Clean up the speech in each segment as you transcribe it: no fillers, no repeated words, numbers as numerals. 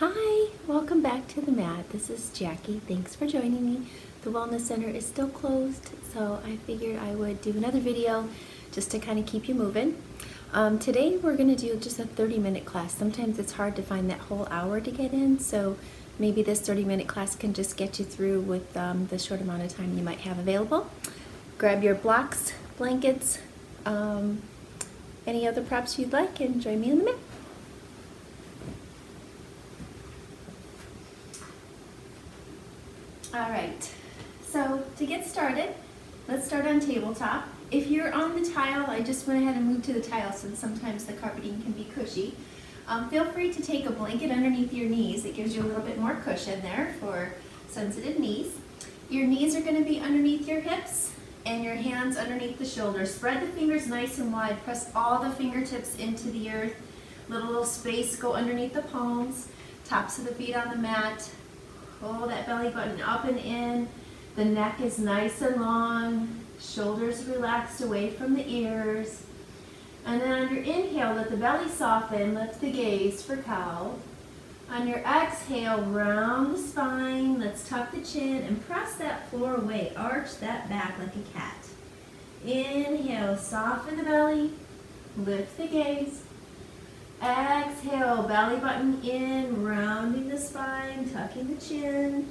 Hi, welcome back to the mat. This is Jackie. Thanks for joining me. The Wellness Center is still closed, so I figured I would do another video just to kind of keep you moving. Today we're going to do just a 30-minute class. Sometimes it's hard to find that whole hour to get in, so maybe this 30-minute class can just get you through with the short amount of time you might have available. Grab your blocks, blankets, any other props you'd like, and join me on the mat. All right, so to get started, let's start on tabletop. If you're on the tile, I just went ahead and moved to the tile since sometimes the carpeting can be cushy. Feel free to take a blanket underneath your knees. It gives you a little bit more cushion there for sensitive knees. Your knees are going to be underneath your hips and your hands underneath the shoulders. Spread the fingers nice and wide. Press all the fingertips into the earth. Little space go underneath the palms. Tops of the feet on the mat. Pull that belly button up and in. The neck is nice and long. Shoulders relaxed away from the ears. And then on your inhale, let the belly soften. Lift the gaze for cow. On your exhale, round the spine. Let's tuck the chin and press that floor away. Arch that back like a cat. Inhale, soften the belly. Lift the gaze. Exhale, belly button in, rounding the spine, tucking the chin.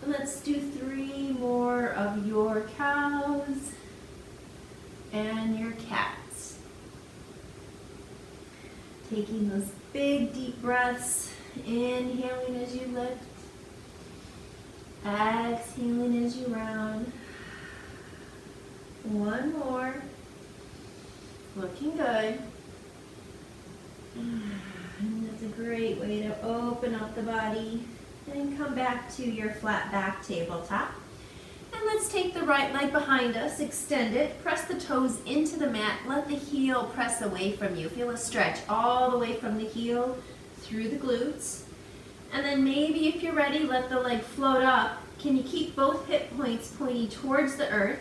And let's do 3 more of your cows and your cats. Taking those big deep breaths, inhaling as you lift, exhaling as you round. 1 more, looking good. And that's a great way to open up the body and come back to your flat back tabletop. And let's take the right leg behind us, extend it, press the toes into the mat, let the heel press away from you. Feel a stretch all the way from the heel through the glutes. And then maybe if you're ready, let the leg float up. Can you keep both hip points pointing towards the earth?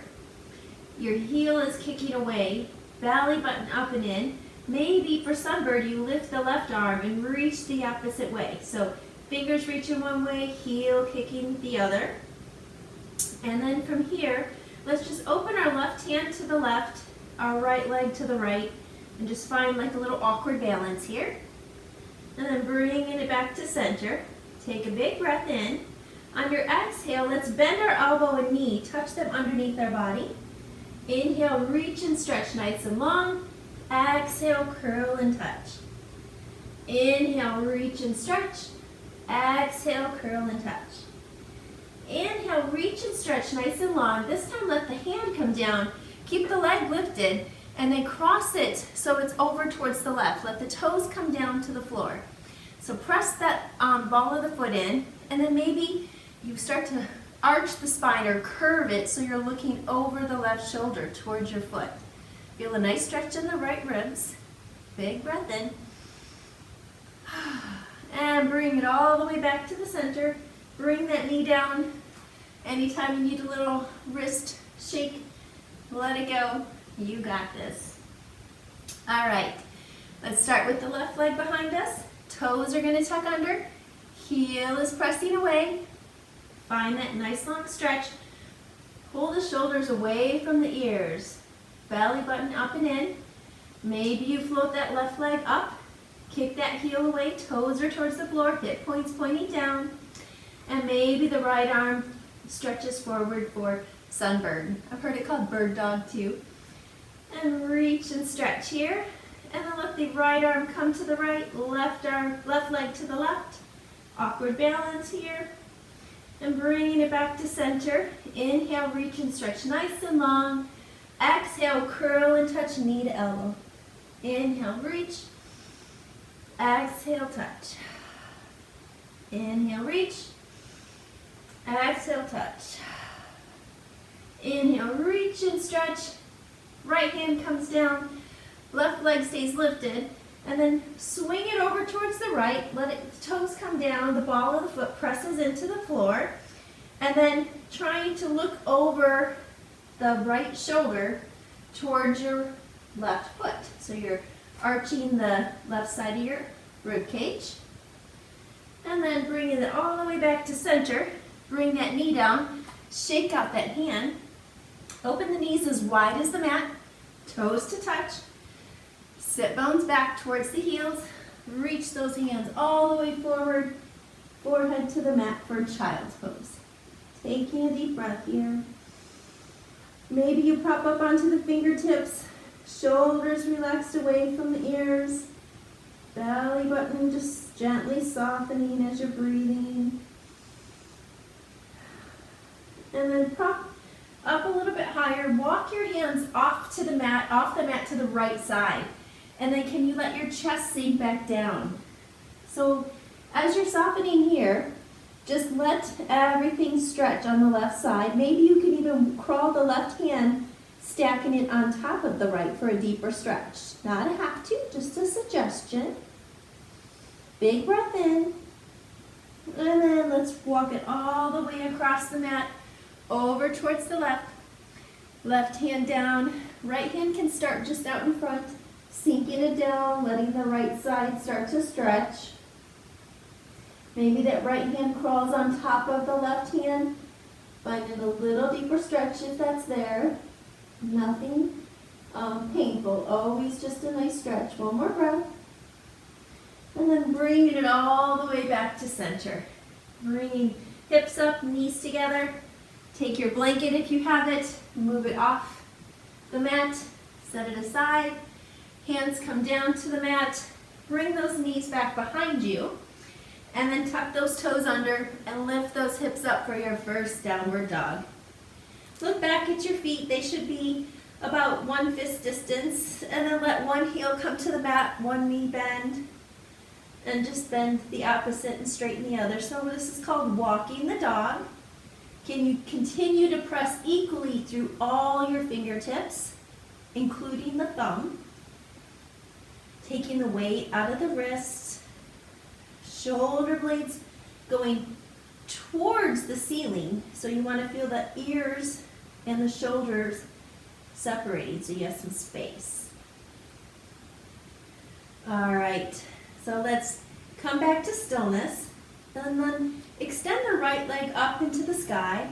Your heel is kicking away, belly button up and in. Maybe for sunbird, you lift the left arm and reach the opposite way. So fingers reaching one way, heel kicking the other. And then from here, let's just open our left hand to the left, our right leg to the right, and just find like a little awkward balance here. And then bringing it back to center. Take a big breath in. On your exhale, let's bend our elbow and knee, touch them underneath our body. Inhale, reach and stretch nice and long. Exhale, curl and touch. Inhale, reach and stretch. Exhale, curl and touch. Inhale, reach and stretch nice and long. This time let the hand come down. Keep the leg lifted and then cross it so it's over towards the left. Let the toes come down to the floor. So press that ball of the foot in, and then maybe you start to arch the spine or curve it so you're looking over the left shoulder towards your foot. Feel a nice stretch in the right ribs. Big breath in. And bring it all the way back to the center. Bring that knee down. Anytime you need a little wrist shake, let it go. You got this. All right, let's start with the left leg behind us. Toes are going to tuck under. Heel is pressing away. Find that nice long stretch. Pull the shoulders away from the ears. Belly button up and in. Maybe you float that left leg up. Kick that heel away. Toes are towards the floor. Hip points pointing down. And maybe the right arm stretches forward for sunbird. I've heard it called bird dog too. And reach and stretch here. And then let the right arm come to the right. Left leg to the left. Awkward balance here. And bringing it back to center. Inhale, reach and stretch nice and long. Exhale, curl and touch knee to elbow. Inhale, reach. Exhale, touch. Inhale, reach. Exhale, touch. Inhale, reach and stretch. Right hand comes down. Left leg stays lifted. And then swing it over towards the right. Let the toes come down. The ball of the foot presses into the floor. And then trying to look over the right shoulder towards your left foot. So you're arching the left side of your rib cage. And then bringing it all the way back to center. Bring that knee down, shake out that hand. Open the knees as wide as the mat, toes to touch. Sit bones back towards the heels. Reach those hands all the way forward, forehead to the mat for child's pose. Taking a deep breath here. Maybe you prop up onto the fingertips, shoulders relaxed away from the ears, belly button just gently softening as you're breathing. And then prop up a little bit higher. Walk your hands off the mat to the right side. And then can you let your chest sink back down? So as you're softening here, just let everything stretch on the left side. Maybe you can even crawl the left hand, stacking it on top of the right for a deeper stretch. Not a have to, just a suggestion. Big breath in. And then let's walk it all the way across the mat, over towards the left. Left hand down, right hand can start just out in front, sinking it down, letting the right side start to stretch. Maybe that right hand crawls on top of the left hand, finding a little deeper stretch if that's there. Nothing painful, always just a nice stretch. One more breath. And then bringing it all the way back to center. Bringing hips up, knees together. Take your blanket if you have it, move it off the mat, set it aside. Hands come down to the mat. Bring those knees back behind you. And then tuck those toes under and lift those hips up for your first downward dog. Look back at your feet. They should be about 1 fist distance. And then let one heel come to the mat, one knee bend. And just bend the opposite and straighten the other. So this is called walking the dog. Can you continue to press equally through all your fingertips, including the thumb? Taking the weight out of the wrists. Shoulder blades going towards the ceiling. So you want to feel the ears and the shoulders separating so you have some space. All right, so let's come back to stillness. And then extend the right leg up into the sky.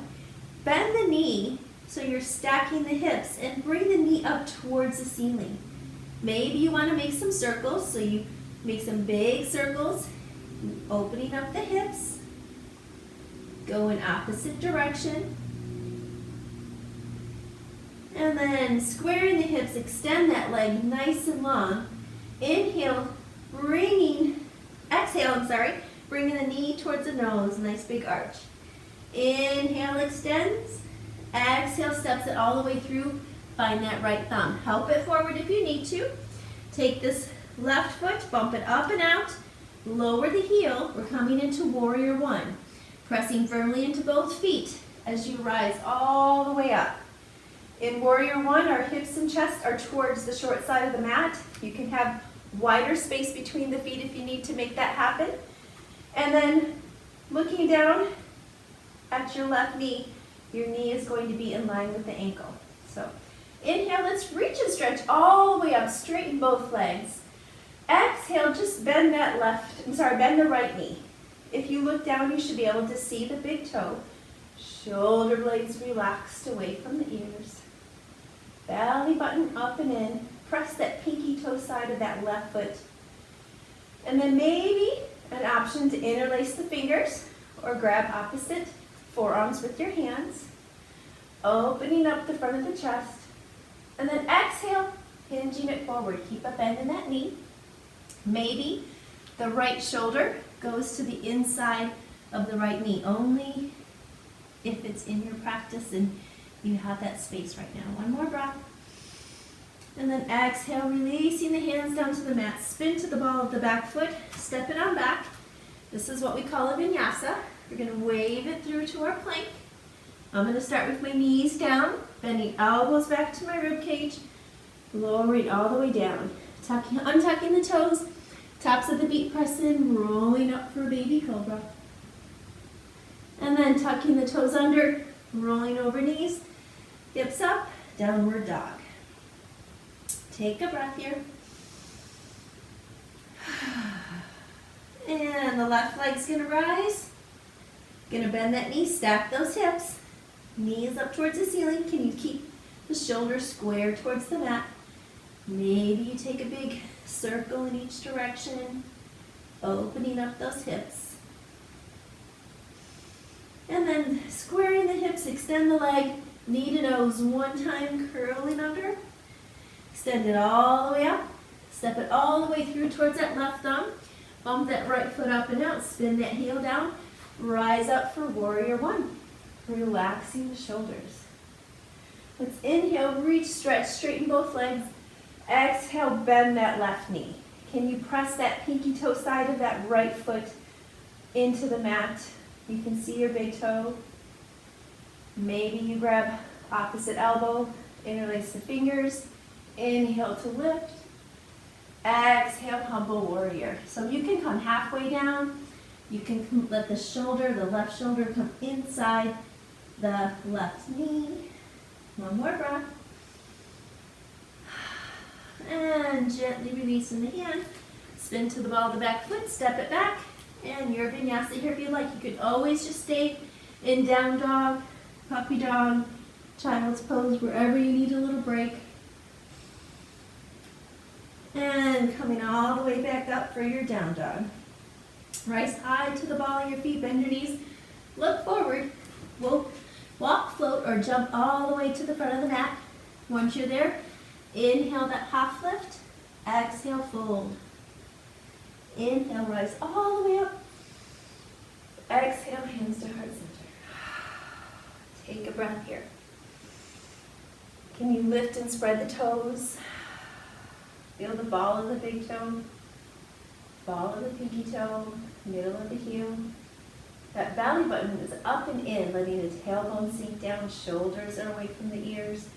Bend the knee so you're stacking the hips and bring the knee up towards the ceiling. Maybe you want to make some circles, so you make some big circles. Opening up the hips, go in opposite direction, and then squaring the hips, extend that leg nice and long. Exhale, bringing the knee towards the nose, nice big arch. Inhale, extends, exhale, steps it all the way through, find that right thumb. Help it forward if you need to. Take this left foot, bump it up and out. Lower the heel, we're coming into warrior one. Pressing firmly into both feet as you rise all the way up. In warrior one, our hips and chest are towards the short side of the mat. You can have wider space between the feet if you need to make that happen. And then looking down at your left knee, your knee is going to be in line with the ankle. So inhale, let's reach and stretch all the way up, straighten both legs. Exhale, just bend bend the right knee. If you look down, you should be able to see the big toe. Shoulder blades relaxed away from the ears. Belly button up and in. Press that pinky toe side of that left foot. And then maybe an option to interlace the fingers or grab opposite forearms with your hands. Opening up the front of the chest. And then exhale, hinging it forward. Keep a bend in that knee. Maybe the right shoulder goes to the inside of the right knee, only if it's in your practice and you have that space right now. One more breath. And then exhale, releasing the hands down to the mat. Spin to the ball of the back foot, step it on back. This is what we call a vinyasa. We're going to wave it through to our plank. I'm going to start with my knees down, bending elbows back to my rib cage, lowering all the way down. Untucking the toes, tops of the feet press in, rolling up for a baby cobra. And then tucking the toes under, rolling over knees, hips up, downward dog. Take a breath here. And the left leg's gonna rise. Gonna bend that knee, stack those hips. Knees up towards the ceiling. Can you keep the shoulders square towards the mat? Maybe you take a big circle in each direction, opening up those hips. And then squaring the hips, extend the leg, knee to nose one time, curling under. Extend it all the way up. Step it all the way through towards that left thumb. Bump that right foot up and out. Spin that heel down. Rise up for warrior one. Relaxing the shoulders. Let's inhale, reach, stretch, straighten both legs. Exhale, bend that left knee. Can you press that pinky toe side of that right foot into the mat? You can see your big toe. Maybe you grab opposite elbow, interlace the fingers. Inhale to lift. Exhale, humble warrior. So you can come halfway down. You can let the shoulder, the left shoulder, come inside the left knee. One more breath. And gently releasing the hand. Spin to the ball of the back foot, step it back. And your vinyasa here if you like. You could always just stay in down dog, puppy dog, child's pose, wherever you need a little break. And coming all the way back up for your down dog. Rise high to the ball of your feet, bend your knees, look forward. We'll walk, float, or jump all the way to the front of the mat. Once you're there, inhale that half lift, exhale, fold. Inhale, rise all the way up. Exhale, hands to heart center. Take a breath here. Can you lift and spread the toes? Feel the ball of the big toe, ball of the pinky toe, middle of the heel. That belly button is up and in, letting the tailbone sink down, shoulders are away from the ears,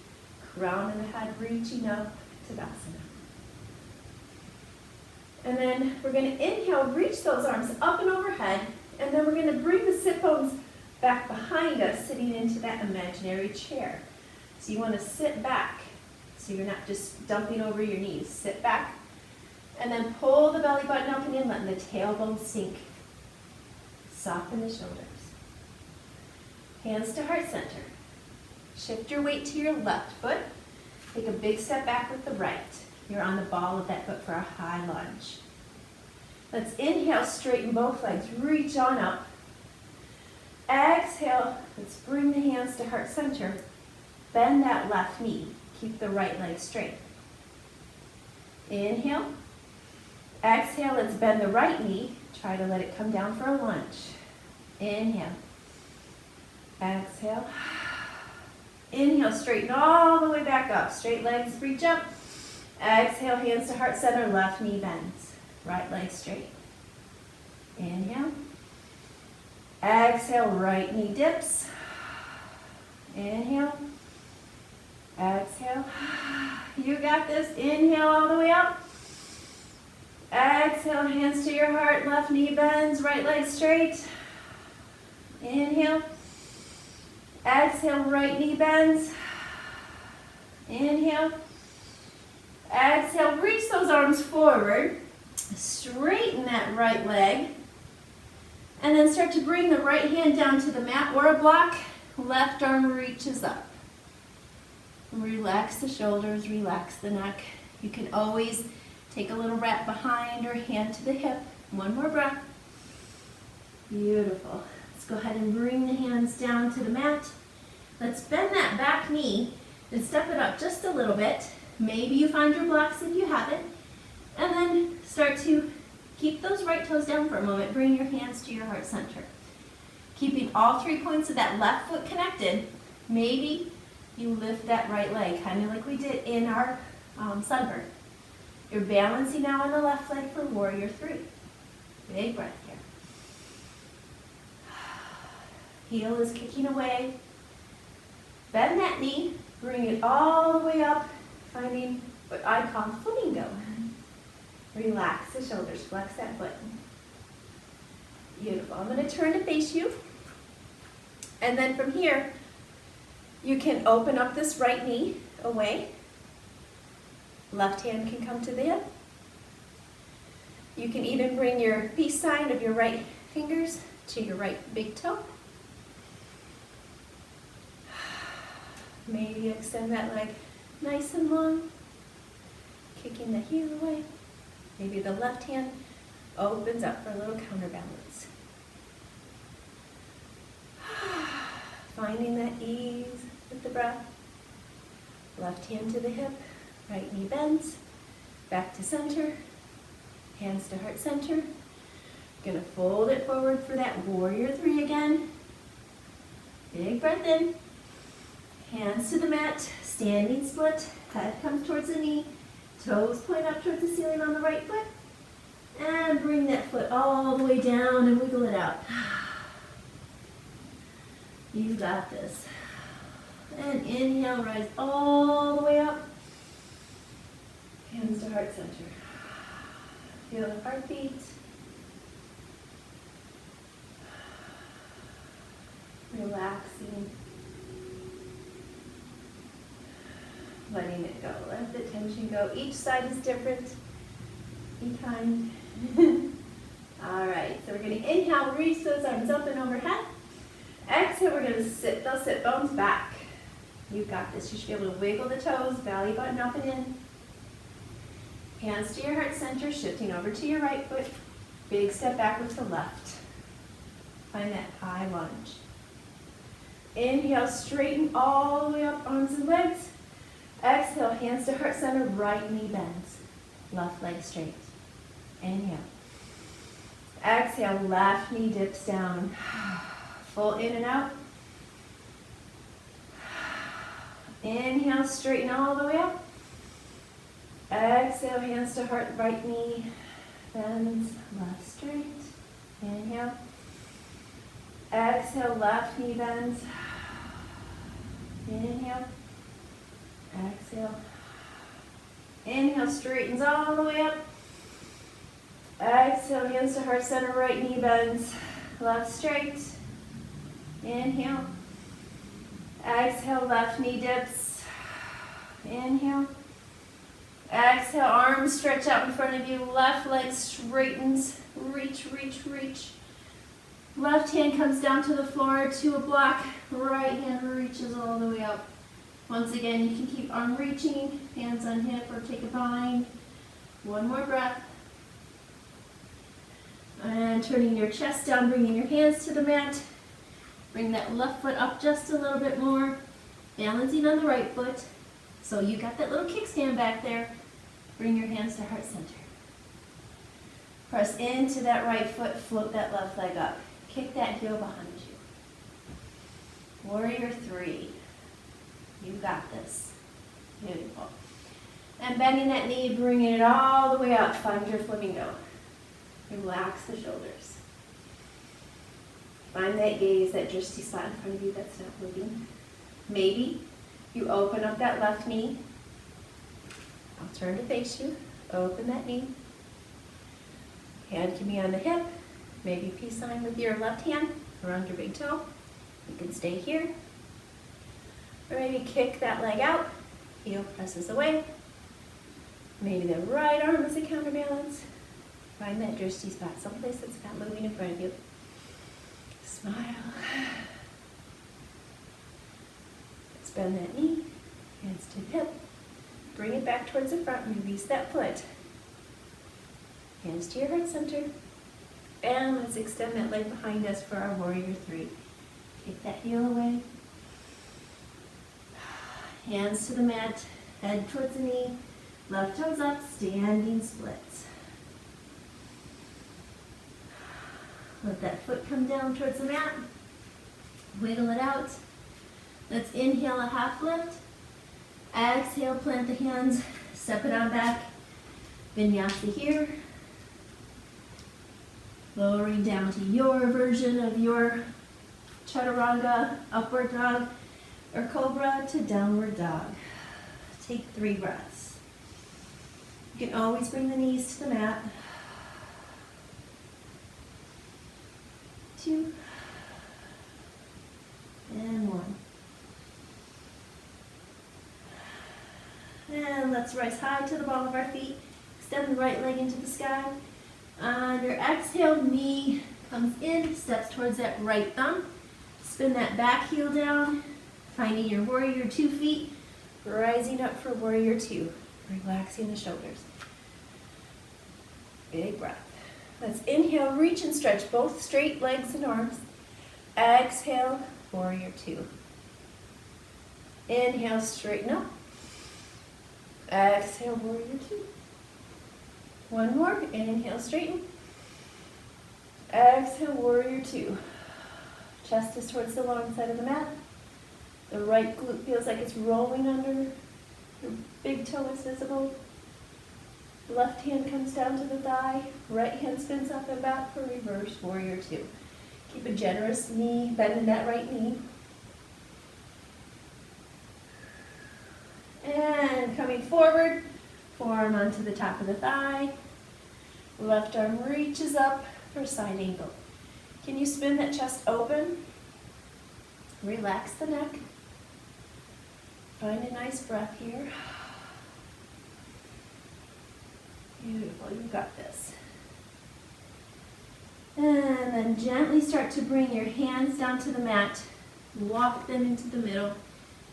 crown of the head reaching up to Tadasana. And then we're going to inhale, reach those arms up and overhead, and then we're going to bring the sit bones back behind us, sitting into that imaginary chair. So you want to sit back, so you're not just dumping over your knees. Sit back, and then pull the belly button up and in, letting the tailbone sink. Soften the shoulders. Hands to heart center. Shift your weight to your left foot. Take a big step back with the right. You're on the ball of that foot for a high lunge. Let's inhale, straighten both legs, reach on up. Exhale, let's bring the hands to heart center. Bend that left knee. Keep the right leg straight. Inhale. Exhale, let's bend the right knee. Try to let it come down for a lunge. Inhale. Exhale. Inhale, straighten all the way back up. Straight legs, reach up. Exhale, hands to heart center, left knee bends. Right leg straight. Inhale. Exhale, right knee dips. Inhale. Exhale. You got this. Inhale all the way up. Exhale, hands to your heart, left knee bends, right leg straight. Inhale. Exhale, right knee bends. Inhale. Exhale, reach those arms forward. Straighten that right leg. And then start to bring the right hand down to the mat or a block. Left arm reaches up. Relax the shoulders, relax the neck. You can always take a little wrap behind or hand to the hip. One more breath. Beautiful. Let's go ahead and bring the hands down to the mat. Let's bend that back knee and step it up just a little bit. Maybe you find your blocks if you haven't. And then start to keep those right toes down for a moment. Bring your hands to your heart center. Keeping all 3 points of that left foot connected. Maybe you lift that right leg, kind of like we did in our sunburn. You're balancing now on the left leg for warrior 3. Big breath here. Heel is kicking away. Bend that knee, bring it all the way up, finding what I call flamingo. Relax the shoulders, flex that foot. Beautiful. I'm going to turn to face you. And then from here, you can open up this right knee away. Left hand can come to the hip. You can even bring your peace sign of your right fingers to your right big toe. Maybe extend that leg nice and long, kicking the heel away. Maybe the left hand opens up for a little counterbalance. Finding that ease with the breath. Left hand to the hip, right knee bends, back to center, hands to heart center. Gonna fold it forward for that warrior three again. Big breath in. Hands to the mat, standing split, head comes towards the knee, toes point up towards the ceiling on the right foot, and bring that foot all the way down and wiggle it out. You got this. And inhale, rise all the way up. Hands to heart center. Feel the heartbeat. Relaxing. Letting it go. Let the tension go. Each side is different. Be kind. All right, so we're going to inhale, reach those arms up and overhead. Exhale, we're going to sit those sit bones back. You've got this. You should be able to wiggle the toes, belly button up and in. Hands to your heart center, shifting over to your right foot. Big step back with the left. Find that high lunge. Inhale, straighten all the way up, arms and legs. Exhale, hands to heart center, right knee bends. Left leg straight. Inhale. Exhale, left knee dips down. Full in and out. Inhale, straighten all the way up. Exhale, hands to heart, right knee bends, left straight. Inhale. Exhale, left knee bends. Inhale. Exhale. Inhale, straightens all the way up. Exhale, hands to heart center, right knee bends, left straight. Inhale. Exhale, left knee dips. Inhale. Exhale, arms stretch out in front of you, left leg straightens, reach, reach, reach. Left hand comes down to the floor to a block, right hand reaches all the way up. Once again, you can keep arm reaching, hands on hip or take a bind. One more breath. And turning your chest down, bringing your hands to the mat. Bring that left foot up just a little bit more, balancing on the right foot. So you got that little kickstand back there. Bring your hands to heart center. Press into that right foot, float that left leg up. Kick that heel behind you. Warrior three. You got this. Beautiful. And bending that knee, bringing it all the way up. Find your flamingo. Relax the shoulders. Find that gaze, that drishti spot in front of you that's not moving. Maybe you open up that left knee. I'll turn to face you. Open that knee. Hand can be on the hip. Maybe peace sign with your left hand around your big toe. You can stay here. Or maybe kick that leg out. Heel presses away. Maybe the right arm is a counterbalance. Find that drishti spot, someplace that's not moving in front of you. Smile. Let's bend that knee, hands to the hip. Bring it back towards the front, release that foot. Hands to your heart center. And let's extend that leg behind us for our warrior three. Take that heel away. Hands to the mat, head towards the knee, left toes up, standing splits. Let that foot come down towards the mat. Wiggle it out. Let's inhale a half lift. Exhale, plant the hands, step it on back. Vinyasa here. Lowering down to your version of your chaturanga, upward dog, or cobra to downward dog. Take 3 breaths. You can always bring the knees to the mat. 2 and 1. And let's rise high to the ball of our feet. Extend the right leg into the sky. On your exhale, knee comes in, steps towards that right thumb. Spin that back heel down, finding your warrior 2 feet, rising up for warrior 2, relaxing the shoulders. Big breath. Let's inhale, reach and stretch both straight legs and arms. Exhale, warrior 2. Inhale, straighten up. Exhale, warrior 2. One more, inhale, straighten. Exhale, warrior 2. Chest is towards the long side of the mat. The right glute feels like it's rolling under. Your big toe is visible. Left hand comes down to the thigh. Right hand spins up and back for reverse warrior 2. Keep a generous knee, bend in that right knee. And coming forward, forearm onto the top of the thigh. Left arm reaches up for side angle. Can you spin that chest open? Relax the neck. Find a nice breath here. Beautiful, you got this. And then gently start to bring your hands down to the mat. Walk them into the middle.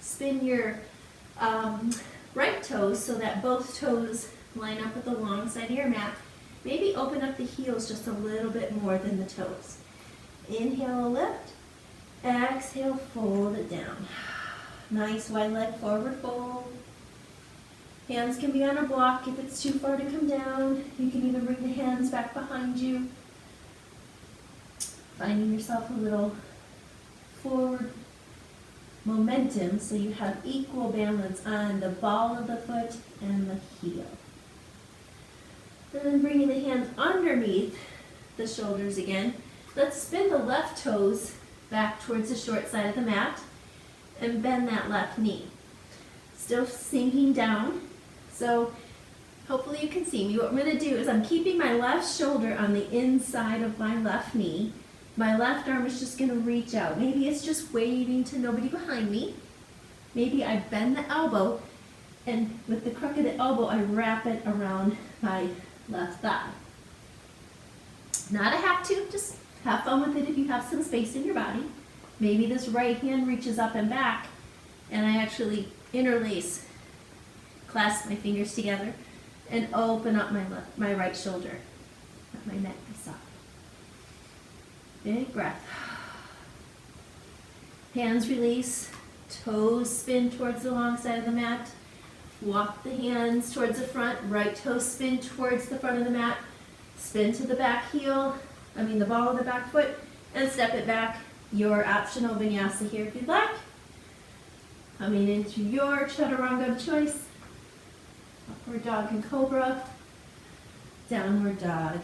Spin your right toes so that both toes line up with the long side of your mat. Maybe open up the heels just a little bit more than the toes. Inhale, lift. Exhale, fold it down. Nice wide leg forward fold. Hands can be on a block if it's too far to come down. You can even bring the hands back behind you. Finding yourself a little forward momentum so you have equal balance on the ball of the foot and the heel. Then bringing the hands underneath the shoulders again. Let's spin the left toes back towards the short side of the mat and bend that left knee. Still sinking down. So hopefully you can see me. What I'm going to do is I'm keeping my left shoulder on the inside of my left knee. My left arm is just going to reach out. Maybe it's just waving to nobody behind me. Maybe I bend the elbow, and with the crook of the elbow, I wrap it around my left thigh. Not a have to, just have fun with it if you have some space in your body. Maybe this right hand reaches up and back, and I actually interlace, clasp my fingers together, and open up my right shoulder. Let my neck be soft. Big breath. Hands release, toes spin towards the long side of the mat. Walk the hands towards the front, right toe spin towards the front of the mat. Spin to the back heel, the ball of the back foot, and step it back. Your optional vinyasa here if you'd like. Coming into your chaturanga of choice. Upward dog and cobra. Downward dog.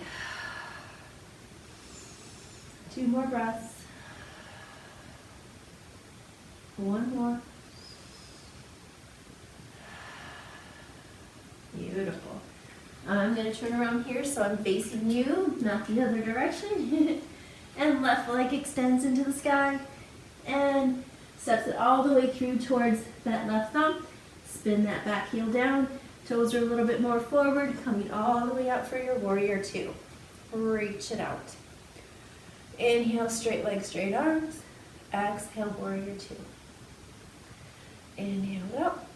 2 more breaths. 1 more. Beautiful. I'm going to turn around here so I'm facing you, not the other direction. And left leg extends into the sky and steps it all the way through towards that left thumb. Spin that back heel down. Toes are a little bit more forward, coming all the way out for your warrior 2. Reach it out. Inhale, straight legs, straight arms. Exhale, warrior 2. Inhale it up.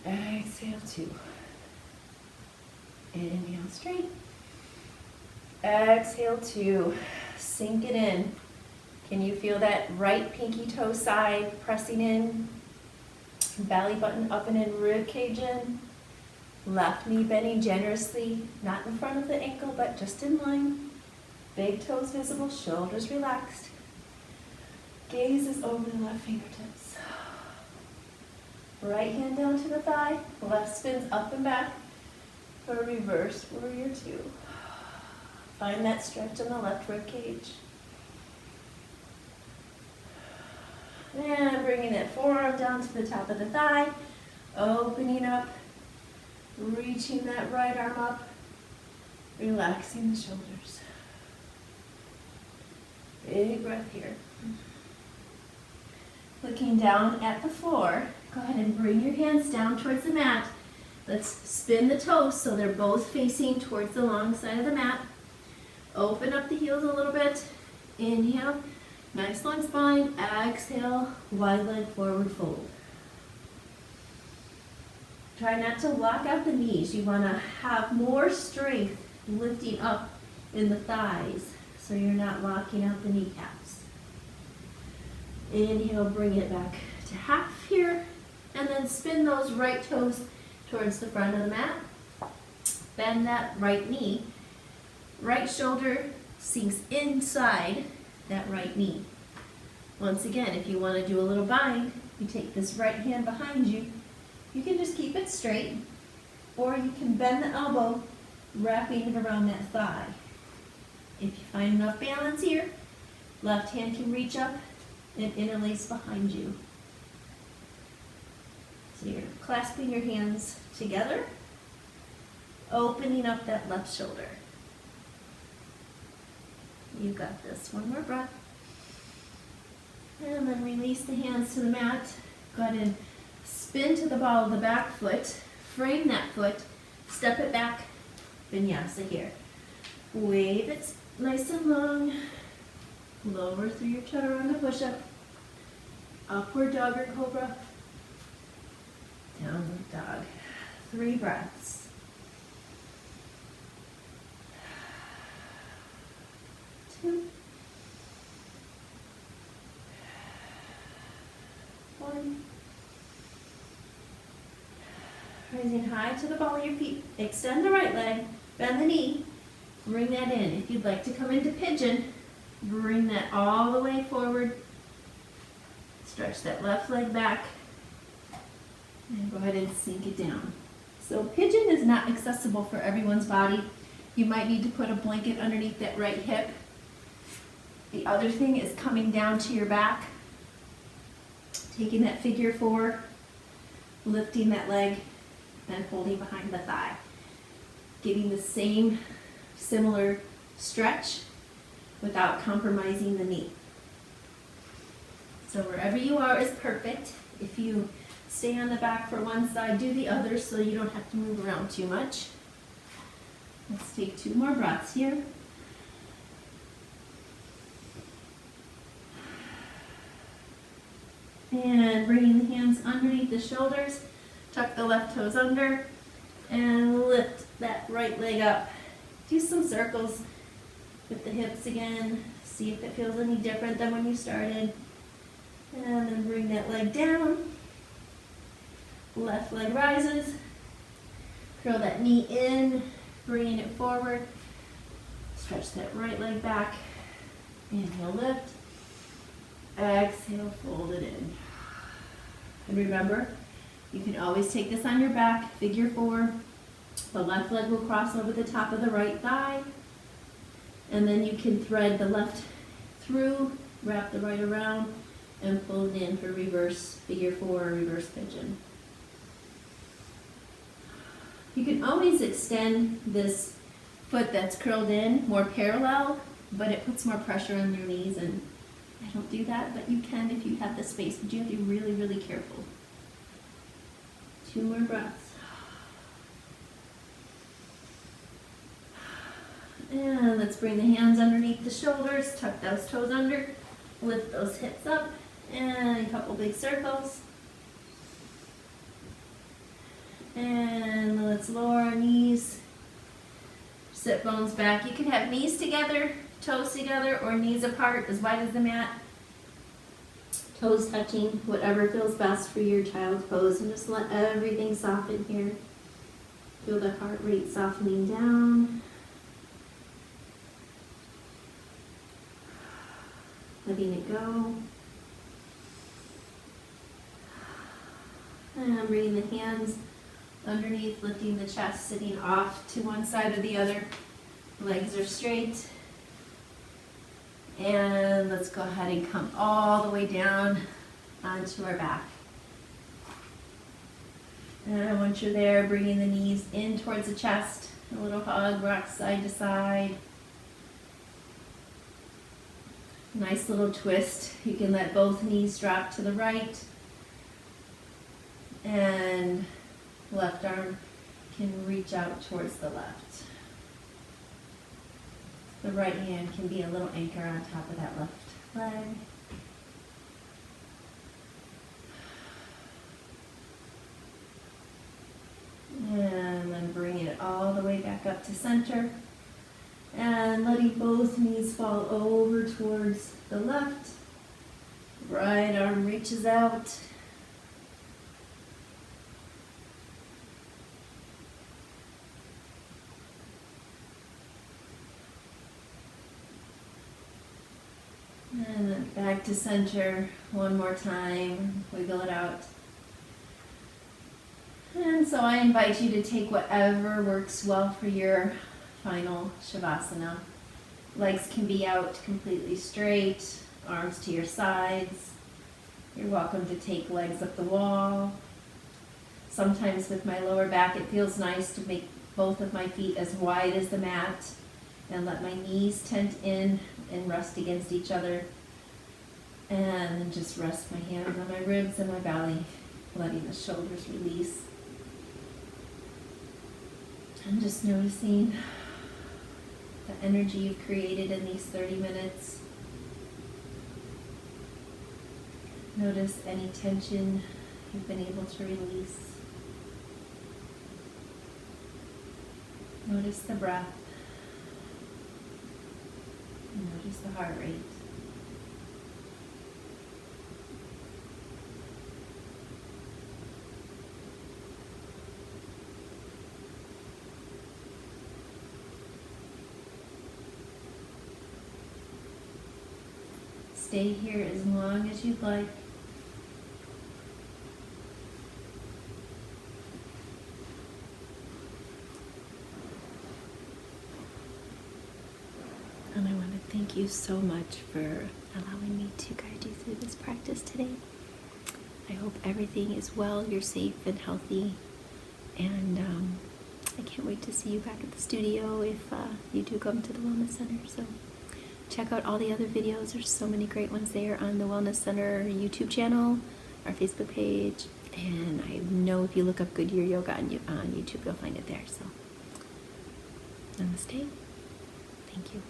Exhale 2. Inhale straight. Exhale 2. Sink it in. Can you feel that right pinky toe side pressing in? Belly button up and in, rib cage in. Left knee bending generously, not in front of the ankle, but just in line. Big toes visible, shoulders relaxed. Gaze is over the left fingertips. Right hand down to the thigh, left spins up and back for reverse warrior 2. Find that stretch in the left rib cage. And bringing that forearm down to the top of the thigh, opening up, reaching that right arm up, relaxing the shoulders. Big breath here. Looking down at the floor, go ahead and bring your hands down towards the mat. Let's spin the toes so they're both facing towards the long side of the mat. Open up the heels a little bit. Inhale, nice long spine. Exhale, wide leg forward fold. Try not to lock out the knees. You want to have more strength lifting up in the thighs so you're not locking out the kneecaps. Inhale, bring it back to half here, and then spin those right toes towards the front of the mat. Bend that right knee. Right shoulder sinks inside that right knee. Once again, if you want to do a little bind, you take this right hand behind you. You can just keep it straight, or you can bend the elbow, wrapping it around that thigh. If you find enough balance here, left hand can reach up and interlace behind you. So you're clasping your hands together, opening up that left shoulder. You got this. One more breath. And then release the hands to the mat. Go ahead and spin to the ball of the back foot. Frame that foot. Step it back. Vinyasa here. Wave it nice and long. Lower through your chaturanga push-up. Upward dog or cobra. Downward dog. 3 breaths. 2. 1. Rising high to the ball of your feet. Extend the right leg. Bend the knee. Bring that in. If you'd like to come into pigeon, bring that all the way forward. Stretch that left leg back. And go ahead and sink it down. So pigeon is not accessible for everyone's body. You might need to put a blanket underneath that right hip. The other thing is coming down to your back, taking that figure 4, lifting that leg, and holding behind the thigh. Getting the same similar stretch without compromising the knee. So wherever you are is perfect. If you stay on the back for one side, do the other so you don't have to move around too much. Let's take 2 more breaths here. And bringing the hands underneath the shoulders, tuck the left toes under, and lift that right leg up. Do some circles with the hips again. See if it feels any different than when you started. And then bring that leg down. Left leg rises. Curl that knee in, bringing it forward. Stretch that right leg back. Inhale, lift. Exhale, fold it in. And remember, you can always take this on your back, figure 4. The left leg will cross over the top of the right thigh. And then you can thread the left through, wrap the right around, and pull it in for reverse figure 4 or reverse pigeon. You can always extend this foot that's curled in more parallel, but it puts more pressure on your knees, and I don't do that, but you can if you have the space, but you have to be really, really careful. 2 more breaths. And let's bring the hands underneath the shoulders, tuck those toes under, lift those hips up, and a couple big circles. And let's lower our knees, sit bones back. You can have knees together, toes together, or knees apart as wide as the mat. Toes touching, whatever feels best for your child's pose. And just let everything soften here. Feel the heart rate softening down. Letting it go. And bringing the hands underneath, lifting the chest, sitting off to one side or the other. Legs are straight. And let's go ahead and come all the way down onto our back. And once you're there, bringing the knees in towards the chest. A little hug, rock side to side. Nice little twist. You can let both knees drop to the right. And left arm can reach out towards the left. The right hand can be a little anchor on top of that left leg. And then bring it all the way back up to center. And letting both knees fall over towards the left. Right arm reaches out. And then back to center one more time. Wiggle it out. And so I invite you to take whatever works well for your final Shavasana. Legs can be out completely straight, arms to your sides. You're welcome to take legs up the wall. Sometimes with my lower back, it feels nice to make both of my feet as wide as the mat and let my knees tent in and rest against each other. And then just rest my hands on my ribs and my belly, letting the shoulders release. And just noticing the energy you've created in these 30 minutes. Notice any tension you've been able to release. Notice the breath. Notice the heart rate. Stay here as long as you'd like. And I want to thank you so much for allowing me to guide you through this practice today. I hope everything is well, you're safe and healthy, and I can't wait to see you back at the studio if you do come to the Wellness Center. So check out all the other videos. There's so many great ones there on the Wellness Center YouTube channel, our Facebook page, and I know if you look up Goodyear Yoga on YouTube, you'll find it there. So namaste. Thank you.